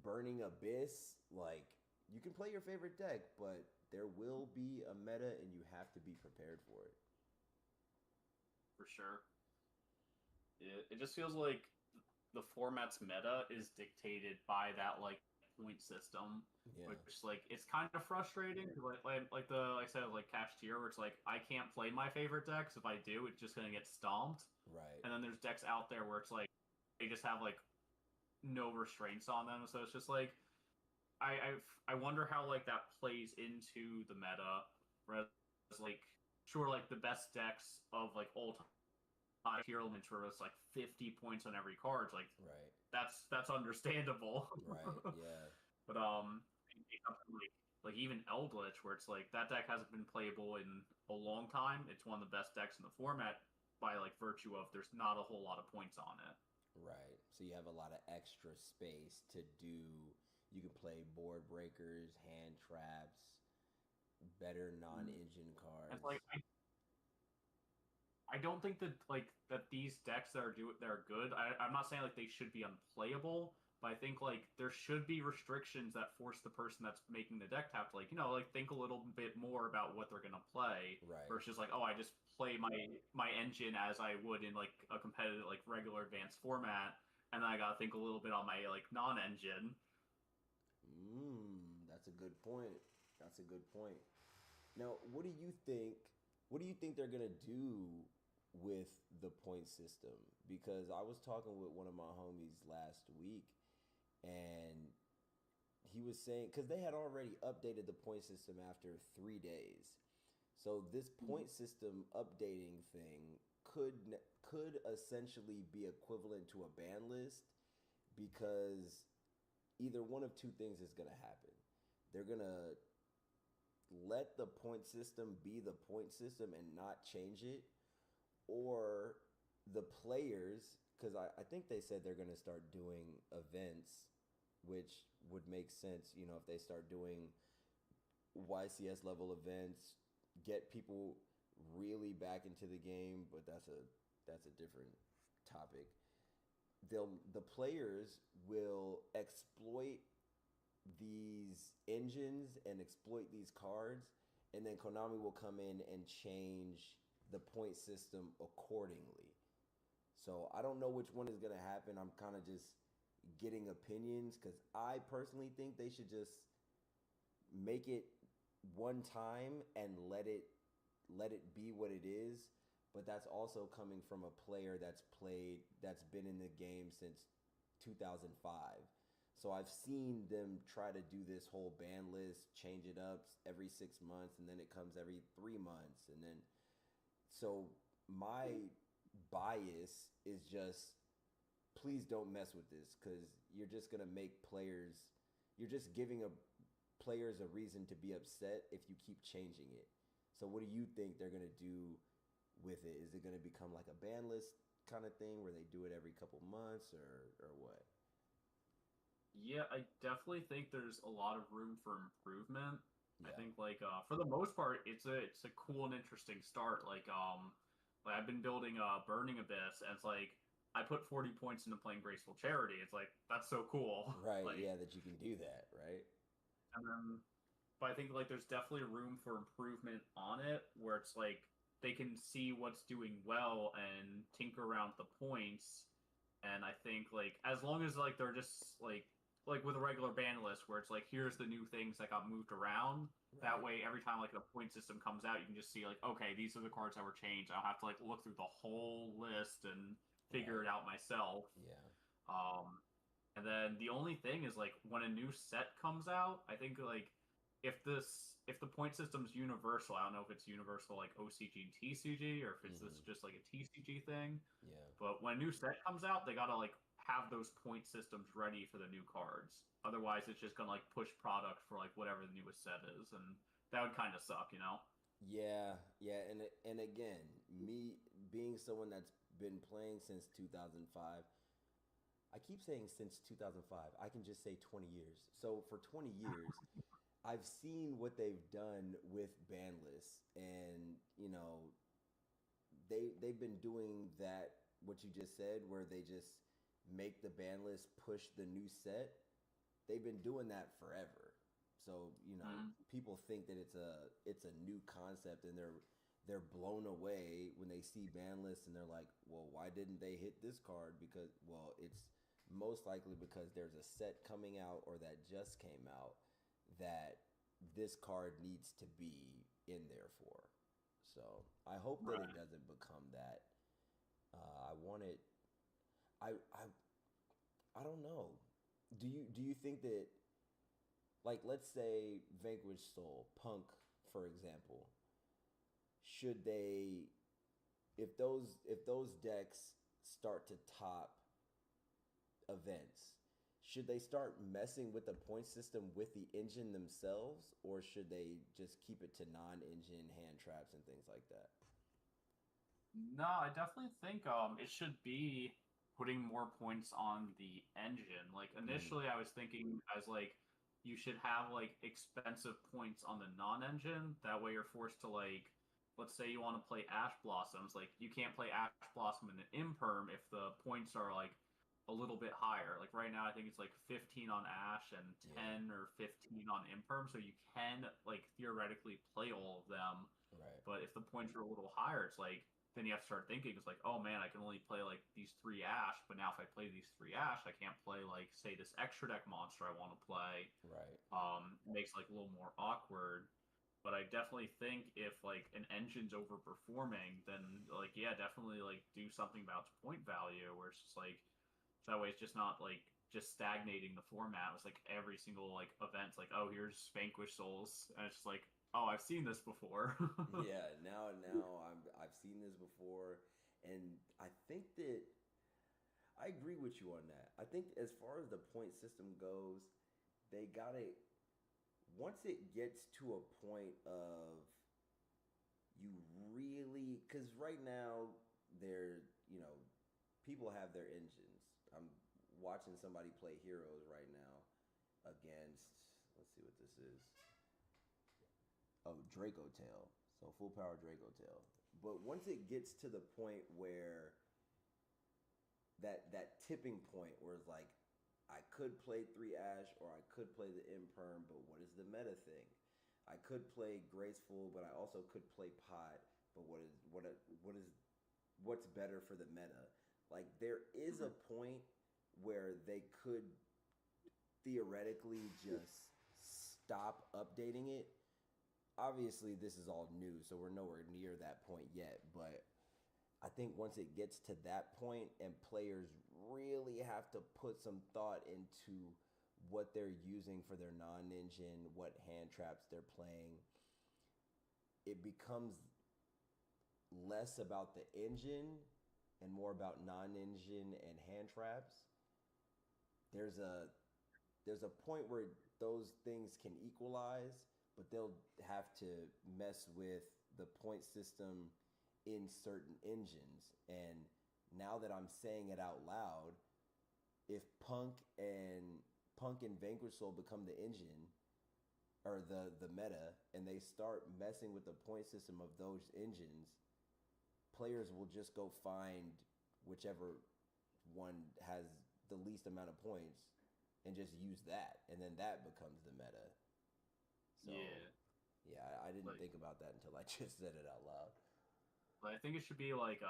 Burning Abyss. Like, you can play your favorite deck, but there will be a meta and you have to be prepared for it. For sure. It just feels like the format's meta is dictated by that like point system, Yeah. which like it's kind of frustrating. Like I said, like Cash Tier, where it's like I can't play my favorite decks. If I do, it's just gonna get stomped. Right. And then there's decks out there where it's like they just have like no restraints on them. So it's just like I wonder how like that plays into the meta. Whereas like sure, like the best decks of like old tier elements where it's like 50 points on every card. Like Right. that's understandable. Right. Yeah. But like even Eldritch, where it's like that deck hasn't been playable in a long time. It's one of the best decks in the format by like virtue of there's not a whole lot of points on it. Right. So you have a lot of extra space to do. You can play board breakers, hand traps, better non-engine cards. It's like I don't think that these decks that are good. I'm not saying like they should be unplayable, but I think like there should be restrictions that force the person that's making the deck to have to like like think a little bit more about what they're gonna play. Right. Versus like, oh, I just play my engine as I would in like a competitive like regular advanced format, and then I gotta think a little bit on my like non-engine. That's a good point. That's a good point. Now, what do you think? What do you think they're gonna do with the point system? Because I was talking with one of my homies last week, and he was saying because they had already updated the point system after 3 days, so this point system updating thing could essentially be equivalent to a ban list, because either one of two things is gonna happen. They're gonna let the point system be the point system and not change it, or the players, because I think they said they're going to start doing events, which would make sense, if they start doing YCS level events, get people really back into the game, but that's a different topic. The players will exploit these engines and exploit these cards, and then Konami will come in and change the point system accordingly. So I don't know which one is going to happen. I'm kind of just getting opinions, because I personally think they should just make it one time and let it be what it is. But that's also coming from a player that's been in the game since 2005. So I've seen them try to do this whole ban list, change it up every 6 months, and then it comes every 3 months. And then, so my bias is just, please don't mess with this, because you're just going to make players, you're just giving players a reason to be upset if you keep changing it. So what do you think they're going to do with it? Is it going to become like a ban list kind of thing where they do it every couple months, or what? Yeah, I definitely think there's a lot of room for improvement. I Yeah. think like for the most part it's a cool and interesting start. Like I've been building Burning Abyss and it's like I put 40 points into playing Graceful Charity. It's like that's so cool. Right. Like Yeah, that you can do that. Right. and then but I think like there's definitely room for improvement on it where it's like they can see what's doing well and tinker around with the points. And I think like as long as like they're just like with a regular ban list where it's like here's the new things that got moved around. That Right. way every time like the point system comes out, you can just see like, okay, these are the cards that were changed. I don't have to like look through the whole list and figure Right. it out myself. Yeah. Um, and then the only thing is like when a new set comes out, I think like if the point system's universal, I don't know if it's universal like OCG and TCG or if it's this Hmm. just like a TCG thing. Yeah. But when a new set comes out, they gotta like have those point systems ready for the new cards. Otherwise, it's just gonna like push product for like whatever the newest set is, and that would kind of suck, you know? Yeah, yeah, and again, me being someone that's been playing since 2005, I keep saying since 2005. I can just say 20 years. So for 20 years, I've seen what they've done with ban lists, and they've been doing that what you just said, where they just make the ban list push the new set. They've been doing that forever. So Mm. people think that it's a new concept, and they're blown away when they see ban lists, and they're like, well, why didn't they hit this card? Because well, it's most likely because there's a set coming out or that just came out that this card needs to be in there for. So I hope that it Right. doesn't become that. I want it. I I I don't know. Do you think that, like, let's say Vanquished Soul, Punk, for example, should they, if those decks start to top events, should they start messing with the point system with the engine themselves, or should they just keep it to non-engine hand traps and things like that? No, I definitely think it should be putting more points on the engine. Like Mm-hmm. initially I was thinking as like you should have like expensive points on the non-engine. That way you're forced to like let's say you want to play Ash Blossoms, like you can't play Ash Blossom in an imperm if the points are like a little bit higher. Like right now I think it's like 15 on Ash and Yeah. 10 or 15 on imperm, so you can like theoretically play all of them. Right. But if the points are a little higher, it's like then you have to start thinking it's like, oh man, I can only play like these three Ash, but now if I play these three Ash, I can't play like say this extra deck monster I want to play. Right. It makes like a little more awkward. But I definitely think if like an engine's overperforming, then like yeah, definitely like do something about its point value where it's just like so that way it's just not like just stagnating the format. It's like every single like event's like, oh here's Vanquish Souls, and it's just like, oh I've seen this before. Yeah, now I've seen this before, and I think that I agree with you on that. I think as far as the point system goes, they got it once it gets to a point of you really, because right now they're, people have their engines. I'm watching somebody play Heroes right now against, let's see what this is. Oh, Draco Tail. So full power Draco Tail. But once it gets to the point where that tipping point where it's like I could play 3 Ash or I could play the Imperm, but what is the meta thing? I could play Graceful, but I also could play Pot, but what's better for the meta? Like there is a point where they could theoretically just stop updating it. Obviously this is all new, so we're nowhere near that point yet, but I think once it gets to that point and players really have to put some thought into what they're using for their non-engine, what hand traps they're playing, it becomes less about the engine and more about non-engine and hand traps. There's a there's a point where those things can equalize, but they'll have to mess with the point system in certain engines. And now that I'm saying it out loud, if Punk and Punk and Vanquish Soul become the engine or the meta, and they start messing with the point system of those engines, players will just go find whichever one has the least amount of points and just use that, and then that becomes the meta. So, Yeah, yeah, I didn't like, think about that until I just said it out loud. I think it should be like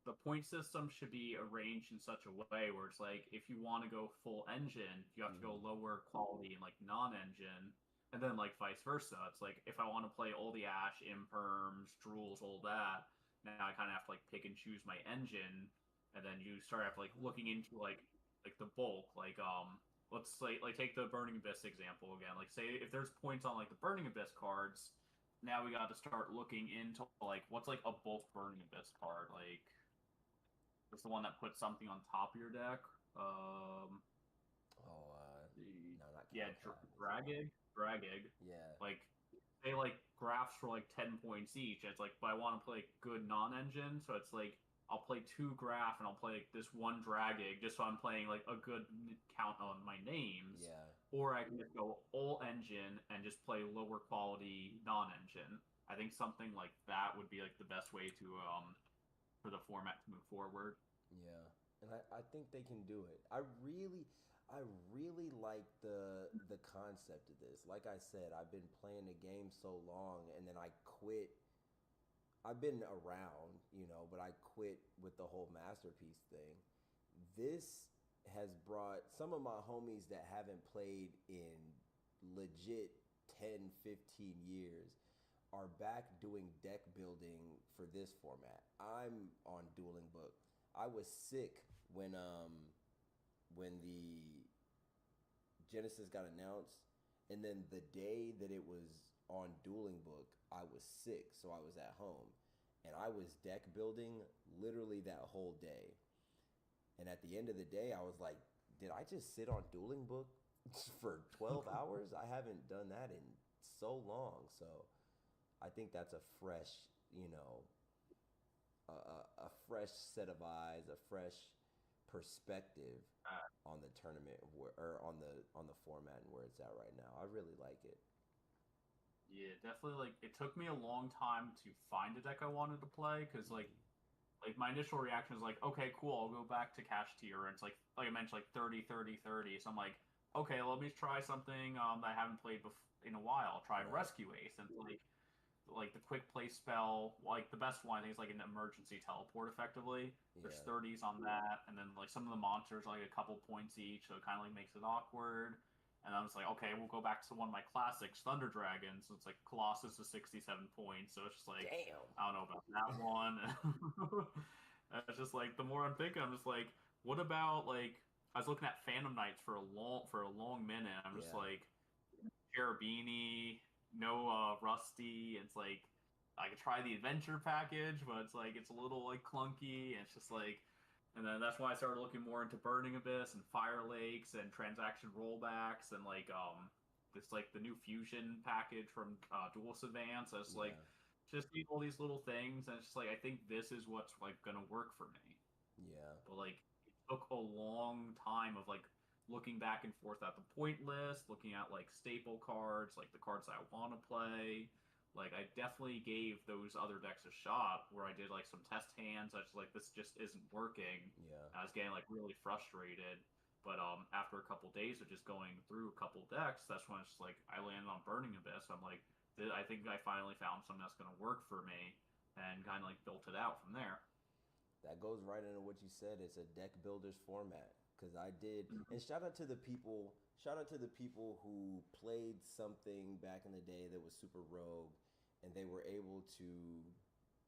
the point system should be arranged in such a way where it's like if you want to go full engine, you have to go Mm-hmm. lower quality and like non-engine, and then like vice versa. It's like if I want to play all the Ash, Imperms, Drools, all that, now I kind of have to like pick and choose my engine, and then you start have to, like looking into like the bulk, let's say like take the Burning Abyss example again. Like say if there's points on like the Burning Abyss cards, now we got to start looking into like what's like a bulk Burning Abyss card like. It's the one that puts something on top of your deck. Um, Oh, the no, not yeah, Calcab, is it? Dragig. Yeah, Like they like graphs for like 10 points each. It's like, but I want to play good non-engine, so it's like I'll play two graph and I'll play like, this one Dragig just so I'm playing like a good count on my names. yeah, Or I can just go all engine and just play lower quality non-engine. I think something like that would be like the best way to for the format to move forward. yeah. And I think they can do it. I really like the concept of this. Like I said, I've been playing the game so long, and then I quit. I've been around, but I quit with the whole masterpiece thing. This has brought some of my homies that haven't played in legit 10, 15 years are back doing deck building for this format. I'm on Dueling Book. I was sick when the Genesis got announced, and then the day that it was on Dueling Book, I was sick, so I was at home, and I was deck building literally that whole day. And at the end of the day, I was like, did I just sit on Dueling Book for 12 hours? I haven't done that in so long. So I think that's a fresh, a fresh set of eyes, a fresh perspective on the tournament or on the format and where it's at right now. I really like it. Yeah, definitely. Like it took me a long time to find a deck I wanted to play because Mm-hmm. like my initial reaction was like, okay, cool, I'll go back to Cash Tier, and it's like I mentioned, like 30, 30, 30. So I'm like, okay, let me try something that I haven't played in a while. Try Right. Rescue Ace, and like the quick play spell, like the best one I think is like an emergency teleport effectively. There's Yeah. 30s on that, and then like some of the monsters are like a couple points each, so it kind of like makes it awkward. And I was like, okay, we'll go back to one of my classics, Thunder Dragons. So it's like Colossus is 67 points, so it's just like Damn. I don't know about that one. It's just like the more I'm thinking, I'm just like, what about like I was looking at Phantom Knights for a long minute. I'm just Yeah. like Cherubini, no Rusty. It's like I could try the adventure package, but it's like it's a little like clunky. And it's just like, and then that's why I started looking more into Burning Abyss and Fire Lakes and transaction rollbacks and like this like the new fusion package from Duelist Advance. I was like Yeah. just need all these little things, and it's just like I think this is what's like gonna work for me. Yeah. But like it took a long time of like looking back and forth at the point list, looking at like staple cards, like the cards I want to play. Like I definitely gave those other decks a shot where I did like some test hands. I was like, this just isn't working. Yeah. I was getting like really frustrated. But after a couple days of just going through a couple decks, that's when it's just like I landed on Burning Abyss. I'm like, I think I finally found something that's gonna work for me, and kind of like built it out from there. That goes right into what you said. It's a deck builders format. Cause I did, and shout out to the people. Shout out to the people who played something back in the day that was super rogue, and they were able to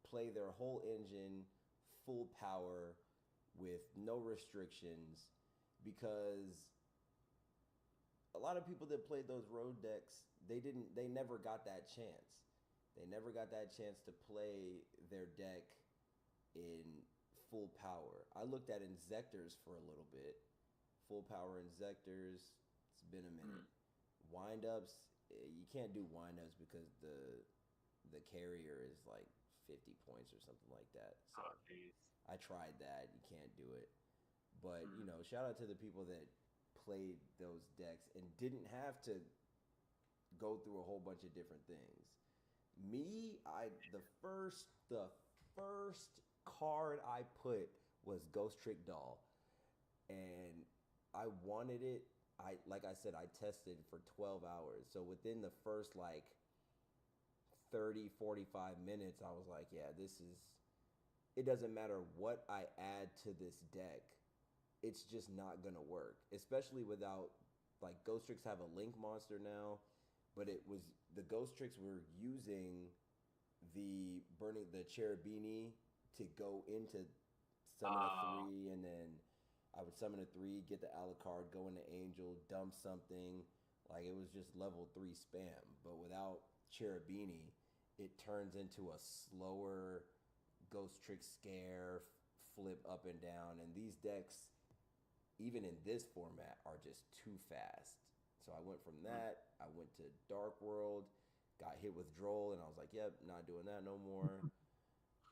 play their whole engine full power with no restrictions. Because a lot of people that played those road decks, they never got that chance. They never got that chance to play their deck in full power. I looked at Inzectors for a little bit. Full power Inzectors, it's been a minute. Mm. Windups, you can't do windups because the carrier is like 50 points or something like that. So Oh, jeez. I tried that. You can't do it. But, Mm. shout out to the people that played those decks and didn't have to go through a whole bunch of different things. Me, the first card I put was Ghost Trick Doll, and I wanted it. Like I said, I tested for 12 hours. So within the first like 30, 45 minutes, I was like, yeah, it doesn't matter what I add to this deck. It's just not going to work, especially without, like, Ghost Tricks have a Link monster now, but the Ghost Tricks were using the Cherubini to go into summon a 3, and then I would summon a 3, get the Alucard, go into Angel, dump something. Like, it was just level 3 spam. But without Cherubini, it turns into a slower Ghost Trick Scare, flip up and down. And these decks, even in this format, are just too fast. So I went from that, I went to Dark World, got hit with Droll, and I was like, yep, not doing that no more.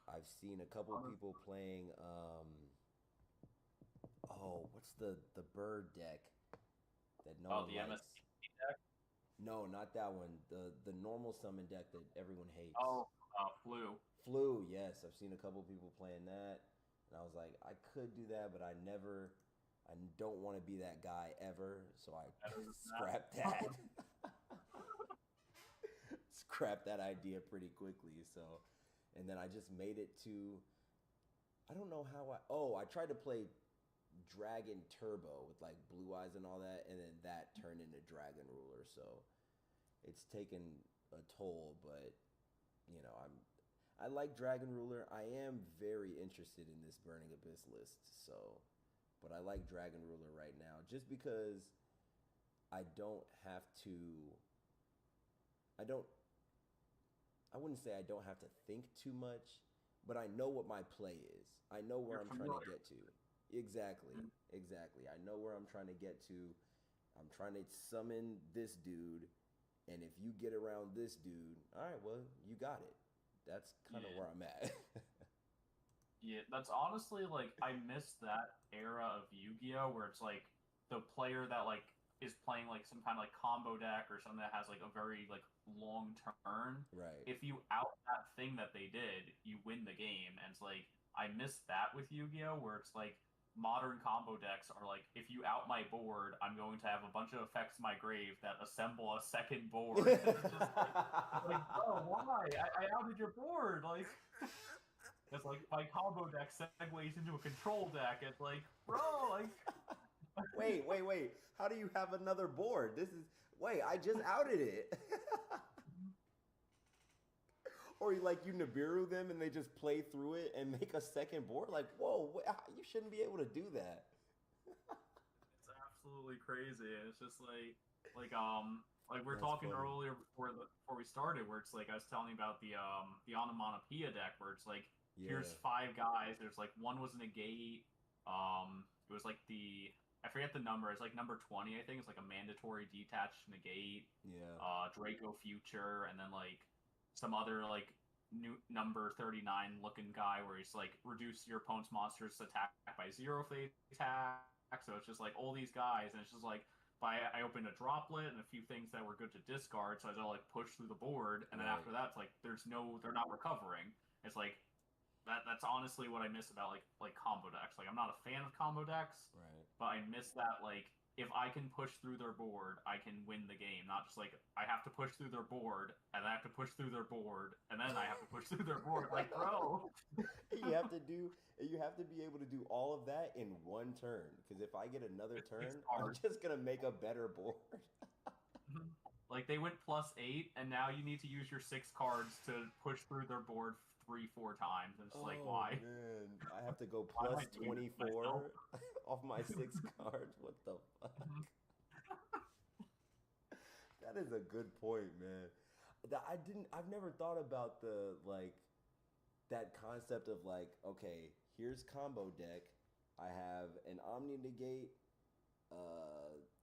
I've seen a couple people playing, what's the bird deck that no one the likes? MST deck? No, not that one. The normal summon deck that everyone hates. Flu. Flu, yes. I've seen a couple people playing that, and I was like, I could do that, but I don't want to be that guy ever, so I scrapped that. Scrapped that idea pretty quickly. So, and then I just made it to, I don't know how I tried to play Dragon Turbo with like Blue Eyes and all that, and then that turned into Dragon Ruler. So it's taken a toll, but you know, I like Dragon Ruler. I am very interested in this Burning Abyss list, so, but I like Dragon Ruler right now just because I wouldn't say I don't have to think too much, but I know what my play is. I know where I'm trying to get to. Exactly. I know where I'm trying to get to. I'm trying to summon this dude, and if you get around this dude, all right, well, you got it. That's kind of where I'm at. Yeah, that's honestly, like, I miss that era of Yu-Gi-Oh! Where it's like the player that like is playing like some kind of like combo deck or something that has like a very like long turn. Right. If you out that thing that they did, you win the game. And it's like I miss that with Yu-Gi-Oh! Where it's like modern combo decks are like, if you out my board, I'm going to have a bunch of effects in my grave that assemble a second board. It's just like, bro, why? I outed your board. Like, it's like my combo deck segues into a control deck. It's like, bro, like. Wait. How do you have another board? I just outed it. Or you Nibiru them and they just play through it and make a second board? Like, whoa, you shouldn't be able to do that. It's absolutely crazy. It's just like we were talking funny. earlier before we started, where it's like I was telling you about the onomatopoeia deck, where it's like here's 5 guys. There's like one was negate. It was like I forget the number. It's like number 20, I think. It's like a mandatory detached negate. Yeah. Draco Future, and then like some other like new number 39 looking guy where he's like reduce your opponent's monster's attack by 0 phase attack. So it's just like all these guys, and it's just like I opened a droplet and a few things that were good to discard, so I just like push through the board, and then after that it's like they're not recovering. It's like that's honestly what I miss about like combo decks. Like I'm not a fan of combo decks, right, but I miss that like if I can push through their board, I can win the game. Not just like I have to push through their board, and I have to push through their board, and then I have to push through their board. Like, bro, you have to be able to do all of that in one turn. Because if I get another turn, I'm just gonna make a better board. Like they went +8, and now you need to use your 6 cards to push through their board 3-4 times. And it's like, why? Man, I have to go +24 off my 6 cards. What the fuck? That is a good point, man. I've never thought about that concept of like, okay, here's combo deck. I have an Omni Negate,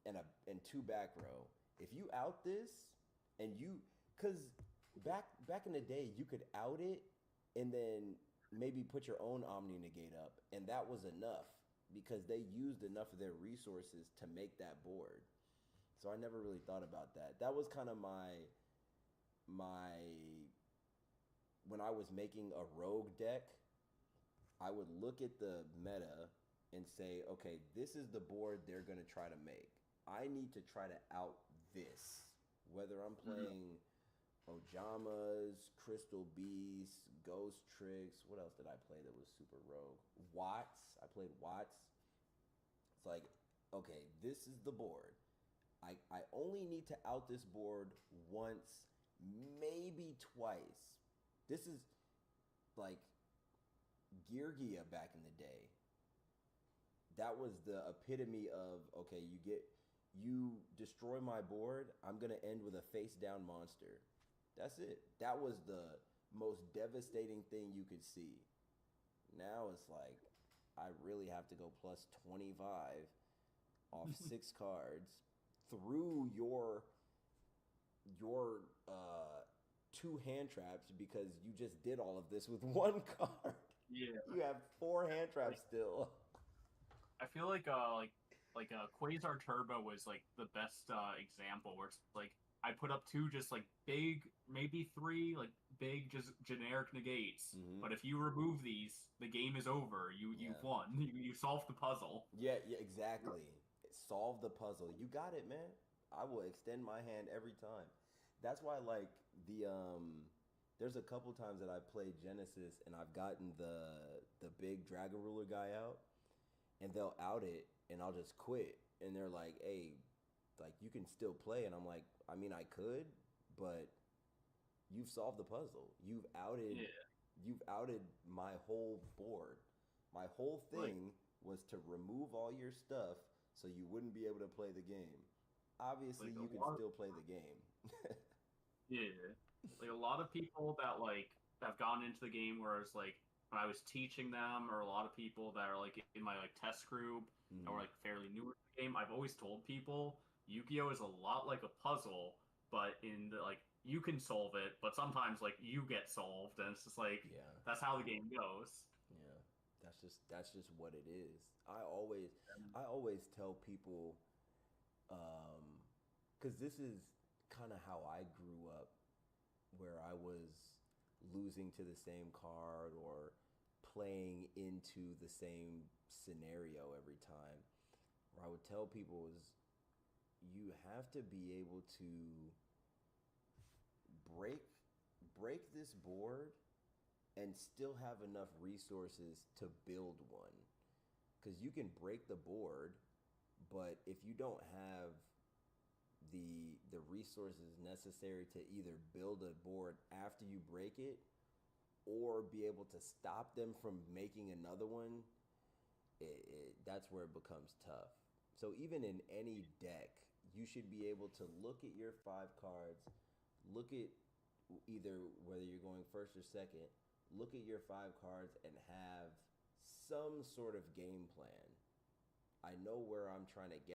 and 2 back row. If you out this, cause back in the day, you could out it and then maybe put your own Omni Negate up, and that was enough. because they used enough of their resources to make that board. So I never really thought about that. That was kind of my when I was making a rogue deck, I would look at the meta and say, okay, this is the board they're going to try to make. I need to try to out this. Whether I'm playing Ojamas, Crystal Beast, Ghost Tricks, what else did I play that was super rogue? Watts. I played Watts. It's like, okay, this is the board. I only need to out this board once, maybe twice. This is like Geargia back in the day. That was the epitome of, okay, you destroy my board, I'm gonna end with a face down monster. That's it. That was the most devastating thing you could see. Now it's like I really have to go plus 25 off 6 cards through your 2 hand traps because you just did all of this with 1 card. Yeah. You have 4 hand traps still. I feel like Quasar Turbo was like the best example where it's like I put up 2 just like big, maybe 3 like big just generic negates. Mm-hmm. But if you remove these, the game is over. You've won. You solved the puzzle. Yeah, exactly. Solve the puzzle. You got it, man. I will extend my hand every time. That's why like there's a couple times that I've played Genesis and I've gotten the big Dragon Ruler guy out and they'll out it and I'll just quit and they're like, "Hey, like you can still play." And I'm like, "I mean, I could, but you've solved the puzzle. You've outed my whole board. My whole thing was to remove all your stuff so you wouldn't be able to play the game. Obviously, you can still play the game." Yeah. Like a lot of people that like have gone into the game where it's like when I was teaching them, or a lot of people that are like in my like test group or like fairly newer to the game, I've always told people Yu-Gi-Oh is a lot like a puzzle, but in the like you can solve it, but sometimes like you get solved, and it's just like that's how the game goes. Yeah, that's just what it is. I always tell people, because this is kind of how I grew up, where I was losing to the same card or playing into the same scenario every time. Where I would tell people is you have to be able to break this board and still have enough resources to build one. Because you can break the board, but if you don't have the resources necessary to either build a board after you break it or be able to stop them from making another one, that's where it becomes tough. So even in any deck, you should be able to look at your 5 cards, look at either whether you're going first or second, look at your 5 cards and have some sort of game plan. I know where I'm trying to get